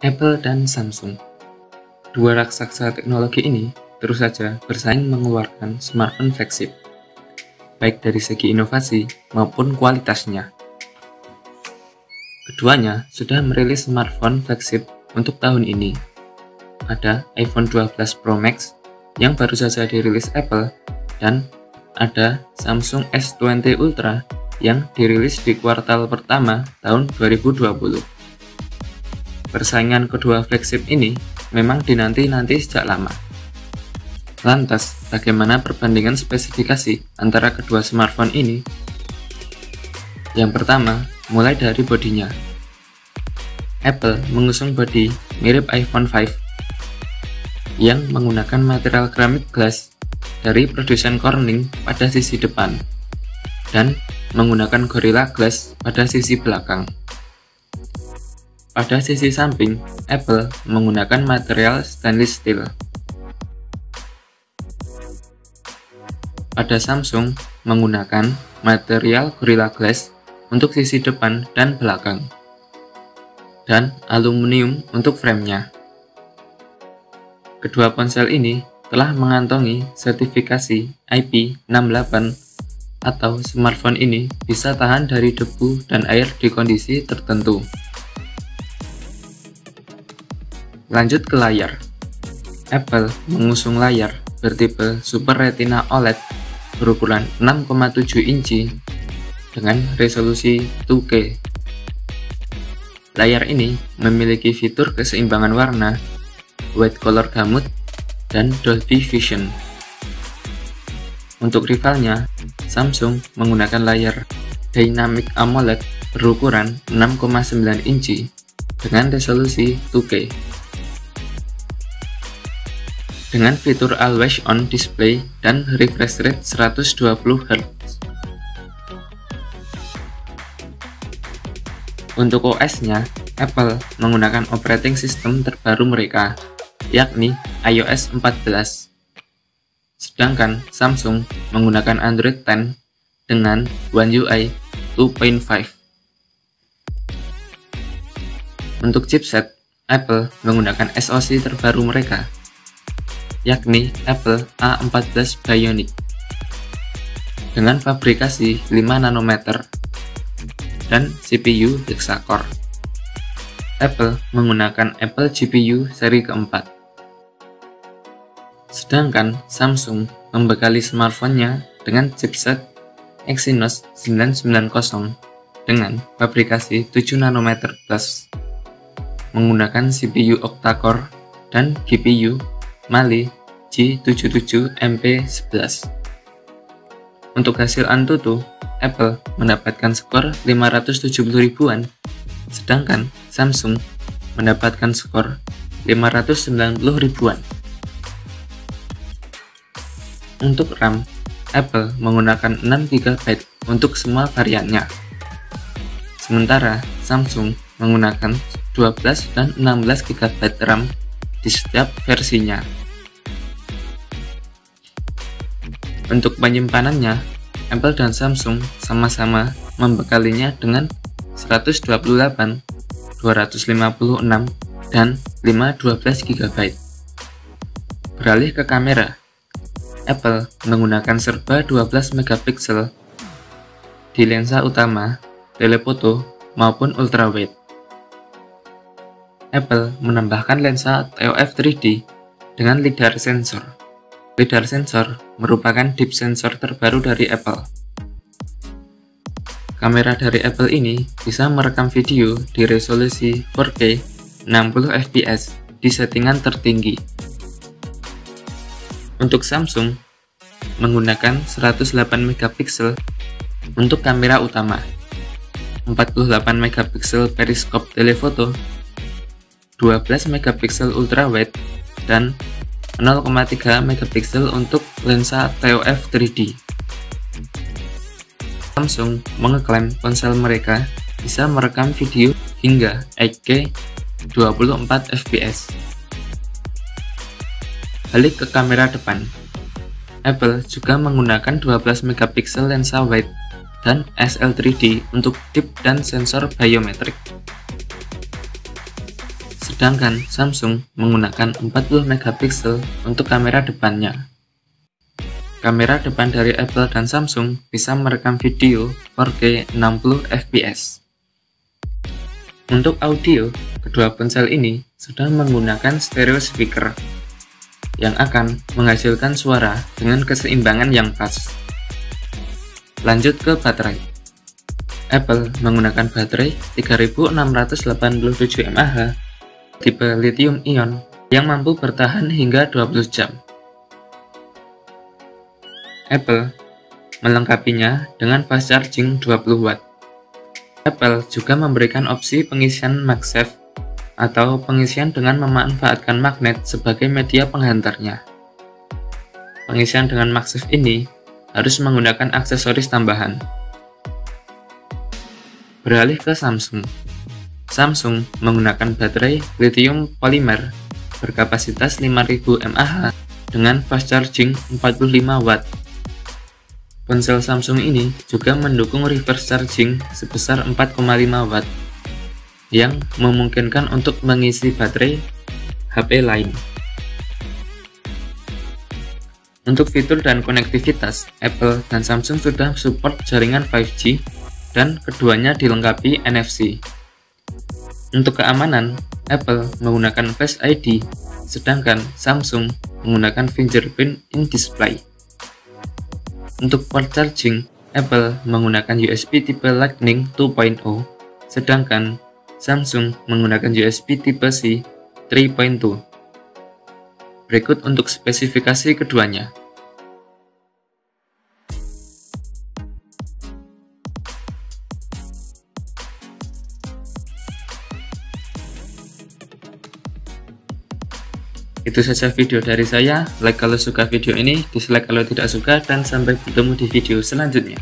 Apple dan Samsung. Dua raksasa teknologi ini terus saja bersaing mengeluarkan smartphone flagship, baik dari segi inovasi maupun kualitasnya. Keduanya sudah merilis smartphone flagship untuk tahun ini. Ada iPhone 12 Pro Max yang baru saja dirilis Apple, dan ada Samsung S20 Ultra yang dirilis di kuartal pertama tahun 2020. Persaingan kedua flagship ini memang dinanti-nanti sejak lama. Lantas, bagaimana perbandingan spesifikasi antara kedua smartphone ini? Yang pertama, mulai dari bodinya. Apple mengusung bodi mirip iPhone 5 yang menggunakan material keramik glass dari produsen Corning pada sisi depan dan menggunakan Gorilla Glass pada sisi belakang. Pada sisi samping, Apple menggunakan material stainless steel. Pada Samsung menggunakan material Gorilla Glass untuk sisi depan dan belakang, dan aluminium untuk framenya. Kedua ponsel ini telah mengantongi sertifikasi IP68 atau smartphone ini bisa tahan dari debu dan air di kondisi tertentu. Lanjut ke layar. Apple mengusung layar bertipe Super Retina OLED berukuran 6,7 inci dengan resolusi 2K. Layar ini memiliki fitur keseimbangan warna, white color gamut, dan Dolby Vision. Untuk rivalnya, Samsung menggunakan layar Dynamic AMOLED berukuran 6,9 inci dengan resolusi 2K. Dengan fitur Always On Display dan refresh rate 120 Hz. Untuk OS-nya, Apple menggunakan operating system terbaru mereka, yakni iOS 14. Sedangkan Samsung menggunakan Android 10 dengan One UI 2.5. Untuk chipset, Apple menggunakan SoC terbaru mereka, yakni Apple A14 Bionic dengan fabrikasi 5 nanometer dan CPU Hexa-core. Apple menggunakan Apple GPU seri keempat. Sedangkan Samsung membekali smartphone-nya dengan chipset Exynos 990 dengan fabrikasi 7 nanometer plus, menggunakan CPU octa-core dan GPU Mali G77MP11. Untuk hasil Antutu, Apple mendapatkan skor 570 ribuan, sedangkan Samsung mendapatkan skor 590 ribuan. Untuk RAM, Apple menggunakan 6 GB untuk semua variannya. Sementara Samsung menggunakan 12 dan 16 GB RAM di setiap versinya. Untuk penyimpanannya, Apple dan Samsung sama-sama membekalinya dengan 128, 256, dan 512 GB. Beralih ke kamera, Apple menggunakan serba 12 megapiksel di lensa utama, telefoto, maupun ultrawide. Apple menambahkan lensa TOF 3D dengan LiDAR sensor. LiDAR sensor merupakan deep sensor terbaru dari Apple. Kamera dari Apple ini bisa merekam video di resolusi 4K 60 fps di settingan tertinggi. Untuk Samsung, menggunakan 108 megapiksel untuk kamera utama, 48 megapiksel periskop telefoto, 12 megapiksel ultrawide, dan 0,3 megapiksel untuk lensa TOF 3D. Samsung mengeklaim ponsel mereka bisa merekam video hingga 8K 24 fps. Balik ke kamera depan, Apple juga menggunakan 12 megapiksel lensa wide dan SL3D untuk dip dan sensor biometrik. sedangkan Samsung menggunakan 40 megapiksel untuk kamera depannya. Kamera depan dari Apple dan Samsung bisa merekam video 4K 60 fps. Untuk audio, kedua ponsel ini sudah menggunakan stereo speaker yang akan menghasilkan suara dengan keseimbangan yang pas. Lanjut ke baterai. Apple menggunakan baterai 3687 mAh tipe lithium ion yang mampu bertahan hingga 20 jam. Apple melengkapinya dengan fast charging 20 watt. Apple juga memberikan opsi pengisian MagSafe atau pengisian dengan memanfaatkan magnet sebagai media penghantarnya. Pengisian dengan MagSafe ini harus menggunakan aksesoris tambahan. Beralih ke Samsung. Samsung menggunakan baterai lithium polymer berkapasitas 5000 mAh dengan fast charging 45 watt. Ponsel Samsung ini juga mendukung reverse charging sebesar 4,5 watt yang memungkinkan untuk mengisi baterai HP lain. Untuk fitur dan konektivitas, Apple dan Samsung sudah support jaringan 5G dan keduanya dilengkapi NFC. Untuk keamanan, Apple menggunakan Face ID, sedangkan Samsung menggunakan fingerprint in display. Untuk port charging, Apple menggunakan USB tipe Lightning 2.0, sedangkan Samsung menggunakan USB tipe C 3.2. Berikut untuk spesifikasi keduanya. Itu saja video dari saya. Like kalau suka video ini, dislike kalau tidak suka, dan sampai bertemu di video selanjutnya.